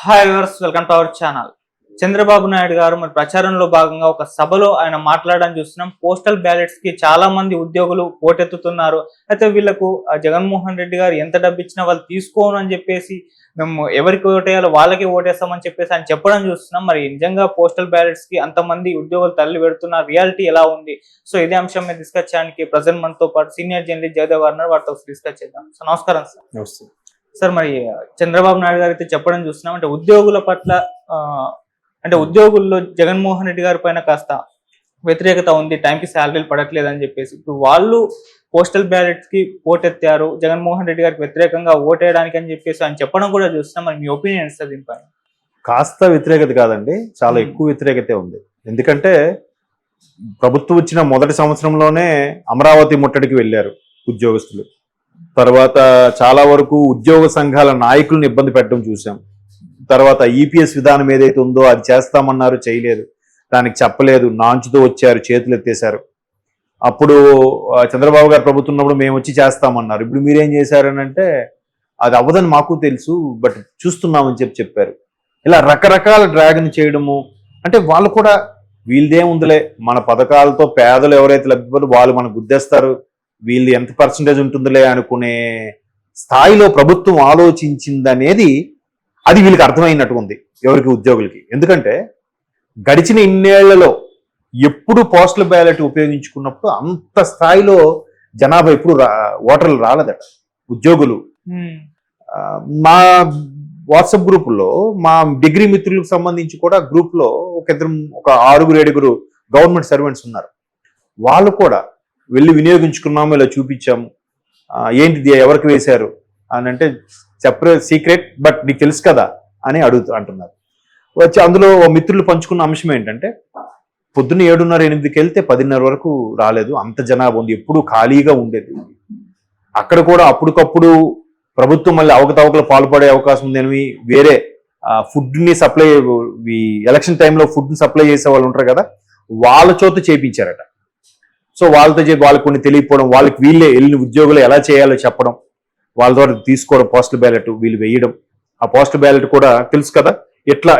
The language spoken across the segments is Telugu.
Hi viewers, welcome to our channel. Chandrababu Naidu గారు మరి ప్రచారంలో భాగంగా ఒక సభలో ఆయన మాట్లాడడం చూస్తున్నాం. పోస్టల్ బ్యాలెట్స్ కి చాలా మంది ఉద్యోగులు పోటెత్తుతున్నారు. అయితే వీళ్ళకు జగన్మోహన్ రెడ్డి గారు ఎంత డబ్బు ఇచ్చినా వాళ్ళు తీసుకోను అని చెప్పేసి, మేము ఎవరికి ఓటేయాలో వాళ్ళకి ఓటేస్తామని చెప్పేసి ఆయన చెప్పడం చూస్తున్నాం. మరి నిజంగా పోస్టల్ బ్యాలెట్స్ కి అంతమంది ఉద్యోగులు తల్లి పెడుతున్న రియాలిటీ ఎలా ఉంది? సో ఇదే అంశం మీద డిస్కస్ చేయడానికి ప్రజెంట్ మనతో పాటు సీనియర్ జర్నలిస్ట్ జయదేవ్ గారు వాటితో డిస్కస్ చేద్దాం. సో నమస్కారం సార్. నమస్తే సార్, మరి చంద్రబాబు నాయుడు గారు అయితే చెప్పడం చూస్తున్నాం, అంటే ఉద్యోగుల పట్ల అంటే ఉద్యోగుల్లో జగన్మోహన్ రెడ్డి గారి పైన కాస్త వ్యతిరేకత ఉంది, టైంకి శాలరీలు పడట్లేదు అని చెప్పేసి ఇప్పుడు వాళ్ళు పోస్టల్ బ్యాలెట్స్ కి ఓటెత్తారు, జగన్మోహన్ రెడ్డి గారికి వ్యతిరేకంగా ఓటేయడానికి అని చెప్పేసి ఆయన చెప్పడం కూడా చూస్తున్నాం. మరి మీ ఒపీనియన్ సార్ దీనిపైన? కాస్త వ్యతిరేకత కాదండి, చాలా ఎక్కువ వ్యతిరేకతే ఉంది. ఎందుకంటే ప్రభుత్వం వచ్చిన మొదటి సంవత్సరంలోనే అమరావతి ముట్టడికి వెళ్ళారు ఉద్యోగస్తులు. తర్వాత చాలా వరకు ఉద్యోగ సంఘాల నాయకులను ఇబ్బంది పెట్టడం చూసాం. తర్వాత ఈపీఎస్ విధానం ఏదైతే ఉందో అది చేస్తామన్నారు, చేయలేదు, దానికి చెప్పలేదు, నాంచుతో వచ్చారు, చేతులు ఎత్తేశారు. అప్పుడు చంద్రబాబు గారు ప్రభుత్వం ఉన్నప్పుడు మేము వచ్చి చేస్తామన్నారు. ఇప్పుడు మీరేం చేశారని అంటే అది అవ్వదని మాకు తెలుసు, బట్ చూస్తున్నామని చెప్పారు. ఇలా రకరకాల డ్రాగన్ చేయడము, అంటే వాళ్ళు కూడా వీళ్ళదేముందిలే, మన పథకాలతో పేదలు ఎవరైతే లబ్ధిపడో వాళ్ళు మనకు గుద్దేస్తారు, వీళ్ళు ఎంత పర్సంటేజ్ ఉంటుందిలే అనుకునే స్థాయిలో ప్రభుత్వం ఆలోచించిందనేది అది వీళ్ళకి అర్థమైనట్టు ఉంది ఎవరికి, ఉద్యోగులకి. ఎందుకంటే గడిచిన ఇన్నేళ్లలో ఎప్పుడు పోస్టల్ బ్యాలెట్ ఉపయోగించుకున్నప్పుడు అంత స్థాయిలో జనాభా ఎప్పుడు ఓటర్లు రాలేదట ఉద్యోగులు. మా వాట్సాప్ గ్రూపుల్లో మా డిగ్రీ మిత్రులకు సంబంధించి కూడా గ్రూప్లో ఒక 6-7 గవర్నమెంట్ సర్వెంట్స్ ఉన్నారు. వాళ్ళు కూడా వెళ్ళి వినియోగించుకున్నాము, ఇలా చూపించాము, ఏంటిది ఎవరికి వేశారు అని అంటే సీక్రెట్, బట్ నీకు తెలుసు కదా అని అంటున్నారు. వచ్చి అందులో మిత్రులు పంచుకున్న అంశం ఏంటంటే పొద్దున్న 7:30-8కి వెళ్తే 10:30 వరకు రాలేదు, అంత జనాభా ఉంది, ఎప్పుడు ఖాళీగా ఉండేది. అక్కడ కూడా అప్పటికప్పుడు ప్రభుత్వం మళ్ళీ అవకతవకలు పాల్పడే అవకాశం ఉందని వేరే ఫుడ్ని సప్లై, ఎలక్షన్ టైంలో ఫుడ్ని సప్లై చేసే వాళ్ళు ఉంటారు కదా, వాళ్ళ చోట చేయించారట. సో వాళ్ళతో చెప్పి వాళ్ళకి కొన్ని తెలియకపోవడం, వాళ్ళకి వీళ్ళే వెళ్ళిన ఉద్యోగులు ఎలా చేయాలో చెప్పడం, వాళ్ళ ద్వారా తీసుకోవడం పోస్టల్ బ్యాలెట్, వీళ్ళు వేయడం. ఆ పోస్టల్ బ్యాలెట్ కూడా తెలుసు కదా,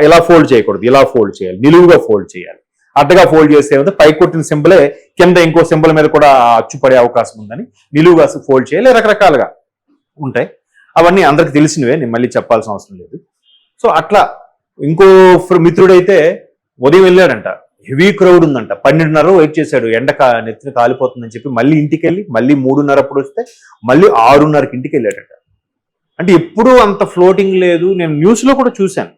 ఎలా ఫోల్డ్ చేయకూడదు, ఇలా ఫోల్డ్ చేయాలి, నిలువుగా ఫోల్డ్ చేయాలి. అడ్డగా ఫోల్డ్ చేస్తే పై కొట్టిన సింబలే కింద ఇంకో సింబల్ మీద కూడా అచ్చు పడే అవకాశం ఉందని నిలువుగా ఫోల్డ్ చేయాలి. రకరకాలుగా ఉంటాయి, అవన్నీ అందరికి తెలిసినవే, నేను మళ్ళీ చెప్పాల్సిన అవసరం లేదు. సో అట్లా ఇంకో మిత్రుడైతే ఉదయం వెళ్ళాడంట, హెవీ క్రౌడ్ ఉందంట, 12:30 వెయిట్ చేశాడు, నెత్తిన కాలిపోతుందని చెప్పి మళ్ళీ ఇంటికి వెళ్ళి మళ్ళీ 3:30 అప్పుడు వస్తే మళ్ళీ 6:30కి ఇంటికి వెళ్ళాడట. అంటే ఎప్పుడూ అంత ఫ్లోటింగ్ లేదు. నేను న్యూస్లో కూడా చూశాను,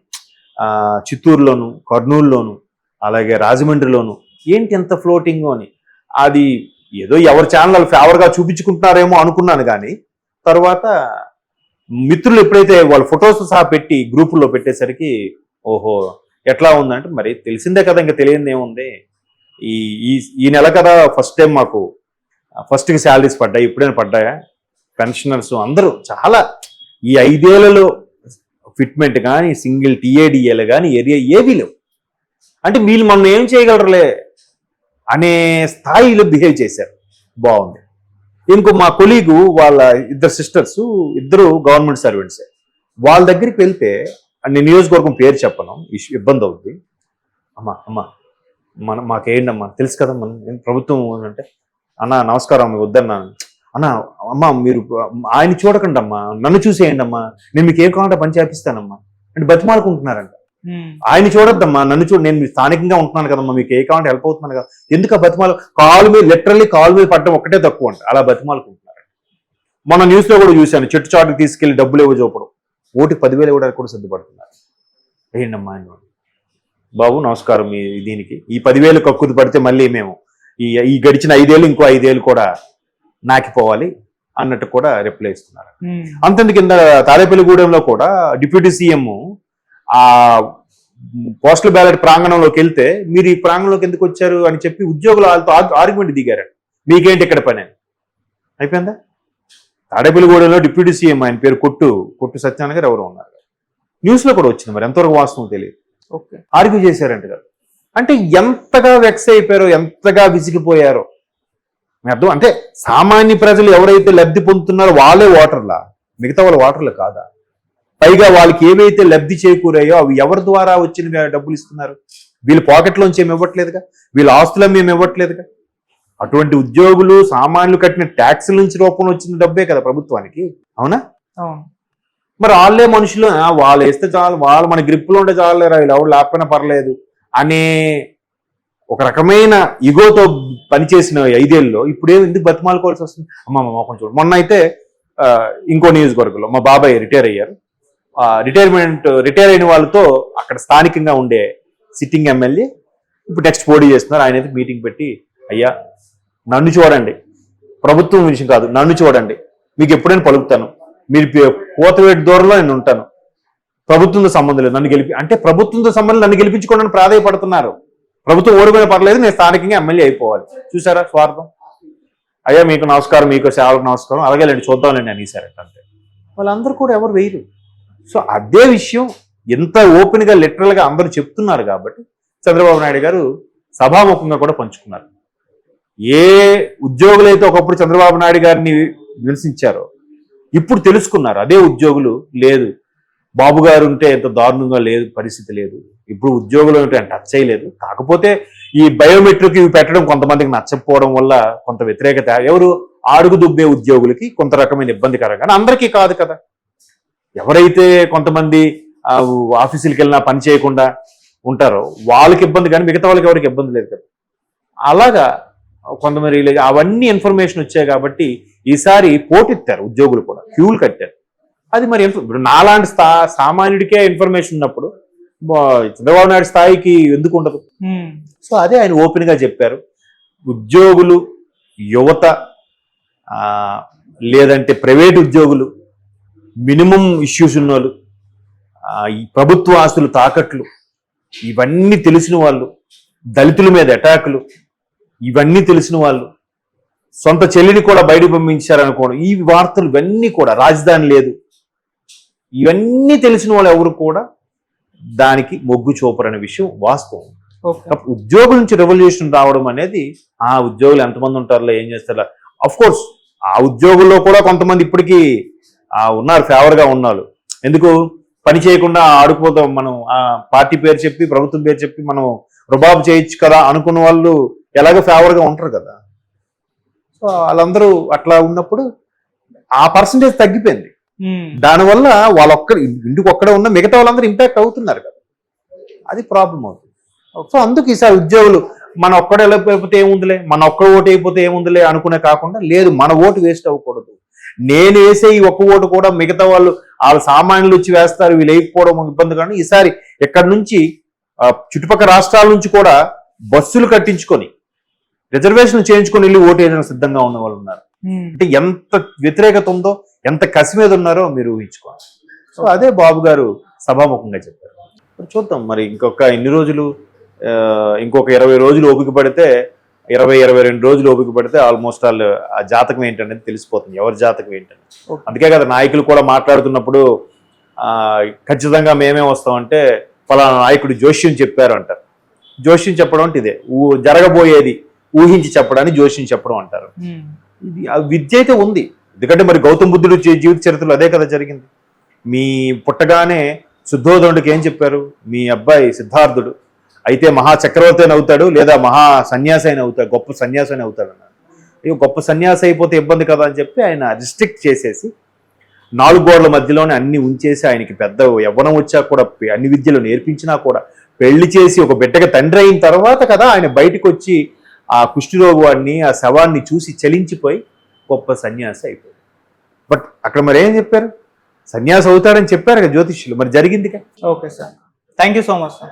చిత్తూరులోను, కర్నూలులోను, అలాగే రాజమండ్రిలోను, ఏంటి ఎంత ఫ్లోటింగ్ అని. అది ఏదో ఎవరి ఛానల్ ఫేవర్గా చూపించుకుంటున్నారేమో అనుకున్నాను. కానీ తర్వాత మిత్రులు ఎప్పుడైతే వాళ్ళ ఫొటోస్ సహా పెట్టి గ్రూపుల్లో పెట్టేసరికి ఓహో ఎట్లా ఉందంటే, మరి తెలిసిందే కదా, ఇంకా తెలియదు ఏముంది. ఈ నెల కదా ఫస్ట్ టైం మాకు ఫస్ట్కి శాలరీస్ పడ్డాయి, ఇప్పుడైనా పడ్డాయా, పెన్షనర్స్ అందరూ చాలా ఈ 5 ఏళ్లలో ఫిట్మెంట్ కానీ సింగిల్ టీఏడిఏలు కానీ ఏవీ లేవు. అంటే వీళ్ళు మనం ఏం చేయగలరులే అనే స్థాయిలో బిహేవ్ చేశారు. బాగుంది. ఇంకో మా కొలీగు వాళ్ళ 2 సిస్టర్స్, 2 గవర్నమెంట్ సర్వెంట్సే. వాళ్ళ దగ్గరికి వెళ్తే, నేను నియోజకవర్గం పేరు చెప్పను, ఇబ్బంది అవుద్ది. మాకేంటమ్మా తెలుసు కదా, మనం ప్రభుత్వం అంటే, అన్న నమస్కారం వద్దన్నా, అన్న అమ్మ మీరు ఆయన చూడకండి అమ్మా, నన్ను చూసేయండి అమ్మా, నేను మీకు ఏం కావాలంటే పని చేపిస్తానమ్మా అంటే బతిమాలుకుంటున్నారంట. ఆయన చూడొద్దమ్మా, నన్ను చూడ, నేను స్థానికంగా ఉంటున్నాను కదమ్మా, మీకు ఏ కావాలంటే హెల్ప్ అవుతున్నాను కదా, ఎందుకు బతిమాలు, లిటరల్లీ కాలు మీద పడడం ఒక్కటే తక్కువ అంట, అలా బతిమాలుకుంటున్నారంట. మన న్యూస్లో కూడా చూశాను, చెట్టు చాటుకు తీసుకెళ్లి డబ్బులు ఇవ్వ చూపడం, ఓటికి 10,000 ఇవ్వడానికి కూడా సిద్ధపడుతున్నారు. ఏంటమ్మా బాబు నమస్కారం, దీనికి ఈ 10,000 కక్కుది పడితే మళ్ళీ మేము ఈ గడిచిన 5 ఏళ్ళు ఇంకో 5 ఏళ్ళు కూడా నాకిపోవాలి అన్నట్టు కూడా రిప్లై ఇస్తున్నారు. అంతేందుకు కింద తాడేపల్లిగూడెంలో కూడా డిప్యూటీ సీఎం ఆ పోస్టల్ బ్యాలెట్ ప్రాంగణంలోకి వెళ్తే, మీరు ఈ ప్రాంగణంలోకి ఎందుకు వచ్చారు అని చెప్పి ఉద్యోగులు వాళ్ళతో ఆర్గ్యుమెంట్ దిగారండి, మీకేంటి ఇక్కడ పని అని. అయిపోయిందా? తాడేపల్లిగూడెంలో డిప్యూటీ సీఎం, ఆయన పేరు కొట్టు సత్యనారాయణ గారు ఎవరు ఉన్నారు, న్యూస్లో కూడా వచ్చింది, మరి ఎంతవరకు వాస్తవం తెలియదు. ఆర్గ్యూ చేశారంట కదా. అంటే ఎంతగా వెక్స్ అయిపోయారో, ఎంతగా విసిగిపోయారో అర్థం. అంటే సామాన్య ప్రజలు ఎవరైతే లబ్ధి పొందుతున్నారో వాళ్ళే ఓటర్లా, మిగతా వాళ్ళ ఓటర్లు కాదా? పైగా వాళ్ళకి ఏవైతే లబ్ధి చేకూరాయో అవి ఎవరి ద్వారా వచ్చిన డబ్బులు ఇస్తున్నారు? వీళ్ళ పాకెట్లోంచి ఏమి ఇవ్వట్లేదుగా, వీళ్ళ ఆస్తులమ్మి ఏమి ఇవ్వట్లేదుగా. అటువంటి ఉద్యోగులు సామాన్యులు కట్టిన ట్యాక్సుల నుంచి రూపంలో వచ్చిన డబ్బే కదా ప్రభుత్వానికి, అవునా? అవును. మరి వాళ్ళే మనుషులు, వాళ్ళు వేస్తే చాలు, వాళ్ళు మన గ్రిప్పులో ఉంటే చాలు, వీళ్ళు ఎవరు లేకపోయినా పర్లేదు అనే ఒక రకమైన ఇగోతో పనిచేసిన 5 ఏళ్ళలో ఇప్పుడేం ఎందుకు బతిమాలుకోవాల్సి వస్తుంది? అమ్మ కొంచెం మొన్న అయితే ఇంకో నియోజకవర్గంలో మా బాబాయ్ రిటైర్ అయ్యారు. రిటైర్ అయిన వాళ్ళతో అక్కడ స్థానికంగా ఉండే సిట్టింగ్ ఎమ్మెల్యే ఇప్పుడు నెక్స్ట్ పోటీ చేస్తున్నారు. ఆయన అయితే మీటింగ్ పెట్టి, అయ్యా నన్ను చూడండి, ప్రభుత్వం విషయం కాదు, నన్ను చూడండి, మీకు ఎప్పుడైనా పలుకుతాను, మీరు కోతవేటి దూరంలో నేను ఉంటాను, ప్రభుత్వంతో సంబంధం లేదు, నన్ను అంటే ప్రభుత్వంతో సంబంధం నన్ను గెలిపించుకోవడానికి ప్రాధాయపడుతున్నారు. ప్రభుత్వం ఓడిపోయినా పర్లేదు, నేను స్థానికంగా ఎమ్మెల్యే అయిపోవాలి. చూసారా స్వార్థం? అయ్యా మీకు నమస్కారం, మీకు సేవకు నమస్కారం, అలాగే లేండి చూద్దాంలేండి అనేసారంటే. అంతే. వాళ్ళందరూ కూడా ఎవరు వేయరు. సో అదే విషయం ఎంత ఓపెన్గా లిటరల్గా అందరూ చెప్తున్నారు కాబట్టి చంద్రబాబు నాయుడు గారు సభాముఖంగా కూడా పంచుకున్నారు. ఏ ఉద్యోగులైతే ఒకప్పుడు చంద్రబాబు నాయుడు గారిని విమర్శించారో ఇప్పుడు తెలుసుకున్నారు అదే ఉద్యోగులు, లేదు బాబు గారు ఉంటే ఎంత దారుణంగా లేదు, పరిస్థితి లేదు, ఇప్పుడు ఉద్యోగులు ఉంటే టచ్ చేయలేదు. కాకపోతే ఈ బయోమెట్రిక్ ఇవి పెట్టడం కొంతమందికి నచ్చకపోవడం వల్ల కొంత వ్యతిరేకత, ఎవరు అడుగు దుబ్బే ఉద్యోగులకి కొంత రకమైన ఇబ్బందికరం, కానీ అందరికీ కాదు కదా. ఎవరైతే కొంతమంది ఆఫీసులకు వెళ్ళినా పని చేయకుండా ఉంటారో వాళ్ళకి ఇబ్బంది, కానీ మిగతా వాళ్ళకి ఎవరికి ఇబ్బంది లేదు కదా. అలాగా కొంతమంది అవన్నీ ఇన్ఫర్మేషన్ వచ్చాయి కాబట్టి ఈసారి పోటెత్తారు ఉద్యోగులు కూడా, క్యూలు కట్టారు. అది మరి ఇప్పుడు నాలాంటి సామాన్యుడికే ఇన్ఫర్మేషన్ ఉన్నప్పుడు చంద్రబాబు నాయుడు స్థాయికి ఎందుకు ఉండదు? సో అదే ఆయన ఓపెన్ గా చెప్పారు. ఉద్యోగులు, యువత, లేదంటే ప్రైవేట్ ఉద్యోగులు, మినిమం ఇష్యూస్ ఉన్నోళ్ళు, ఈ ప్రభుత్వ ఆస్తులు తాకట్లు, ఇవన్నీ తెలిసిన వాళ్ళు, దళితుల మీద అటాకులు, ఇవన్నీ తెలిసిన వాళ్ళు, సొంత చెల్లిని కూడా బయట పంపించారనుకోవడం, ఈ వార్తలు ఇవన్నీ కూడా, రాజధాని లేదు, ఇవన్నీ తెలిసిన వాళ్ళు ఎవరు కూడా దానికి మొగ్గు చూపరనే విషయం వాస్తవం. ఉద్యోగుల నుంచి రెవల్యూషన్ రావడం అనేది, ఆ ఉద్యోగులు ఎంతమంది ఉంటారో ఏం చేస్తారో, అఫ్ కోర్స్ ఆ ఉద్యోగుల్లో కూడా కొంతమంది ఇప్పటికీ ఉన్నారు, ఫేవర్గా ఉన్నారు. ఎందుకు పని చేయకుండా ఆడుకుపోతాం మనం, ఆ పార్టీ పేరు చెప్పి ప్రభుత్వం పేరు చెప్పి మనం రుబాబు చేయొచ్చు కదా అనుకున్న వాళ్ళు ఎలాగో ఫేవర్గా ఉంటారు కదా. సో వాళ్ళందరూ అట్లా ఉన్నప్పుడు ఆ పర్సంటేజ్ తగ్గిపోయింది. దానివల్ల ఇంటికి ఒక్కడే ఉన్న మిగతా వాళ్ళందరూ ఇంపాక్ట్ అవుతున్నారు కదా, అది ప్రాబ్లం అవుతుంది. సో అందుకు ఈసారి ఉద్యోగులు మన ఒక్కడే వెళ్ళకపోతే ఏముందిలే, మన ఒక్క ఓటు అయిపోతే ఏముందిలే అనుకునే కాకుండా, లేదు మన ఓటు వేస్ట్ అవ్వకూడదు, నేను వేసే ఈ ఒక్క ఓటు కూడా మిగతా వాళ్ళు సామాన్యులు వచ్చి వేస్తారు, వీళ్ళు వేయకపోవడం ఇబ్బంది. కానీ ఈసారి ఎక్కడి నుంచి చుట్టుపక్కల రాష్ట్రాల నుంచి కూడా బస్సులు కట్టించుకొని రిజర్వేషన్ చేయించుకొని వెళ్ళి ఓటు వేయడానికి సిద్ధంగా ఉన్న వాళ్ళు ఉన్నారు. అంటే ఎంత వ్యతిరేకత ఉందో, ఎంత కసి మీద ఉన్నారో మీరు ఊహించుకోవాలి. సో అదే బాబు గారు సభాముఖంగా చెప్పారు. చూద్దాం మరి ఇంకొక ఎన్ని రోజులు, ఇంకొక 20 రోజులు ఓపిక పడితే, 20-22 రోజులు ఓపిక పడితే ఆల్మోస్ట్ ఆ జాతకం ఏంటనేది తెలిసిపోతుంది, ఎవరి జాతకం ఏంటని. అందుకే కదా నాయకులు కూడా మాట్లాడుతున్నప్పుడు ఖచ్చితంగా మేమే వస్తామంటే ఫలానా నాయకుడు జోష్యం చెప్పారు అంటారు. జోష్యం చెప్పడం అంటే ఇదే, జరగబోయేది ఊహించి చెప్పడాన్ని జోష్యం చెప్పడం అంటారు. ఇది విద్య అయితే ఉంది, ఎందుకంటే మరి గౌతమ బుద్ధుడు జీవిత చరిత్రలో అదే కదా జరిగింది. మీ పుట్టగానే శుద్ధోదనుడికి ఏం చెప్పారు, మీ అబ్బాయి సిద్ధార్థుడు అయితే మహా చక్రవర్తి అని అవుతాడు, లేదా మహా సన్యాసి అయిన అవుతాడు, గొప్ప సన్యాసి అని అవుతాడు అన్నారు. ఇక గొప్ప సన్యాసి అయిపోతే ఇబ్బంది కదా అని చెప్పి ఆయన రిస్ట్రిక్ట్ చేసేసి 4 గోడల మధ్యలోనే అన్ని ఉంచేసి, ఆయనకి పెద్ద యవ్వనం వచ్చాక కూడా అన్ని విద్యలు నేర్పించినా కూడా పెళ్లి చేసి ఒక బిడ్డగా తండ్రి అయిన తర్వాత కదా ఆయన బయటకు వచ్చి ఆ కుష్ఠరోగాన్ని, ఆ శవాన్ని చూసి చలించిపోయి గొప్ప సన్యాసి అయిపోయాడు. బట్ అక్కడ మరి ఏం చెప్పారు, సన్యాసి అవుతాడని చెప్పారు కదా జ్యోతిష్యులు, మరి జరిగిందిగా. Okay sir, thank you so much sir.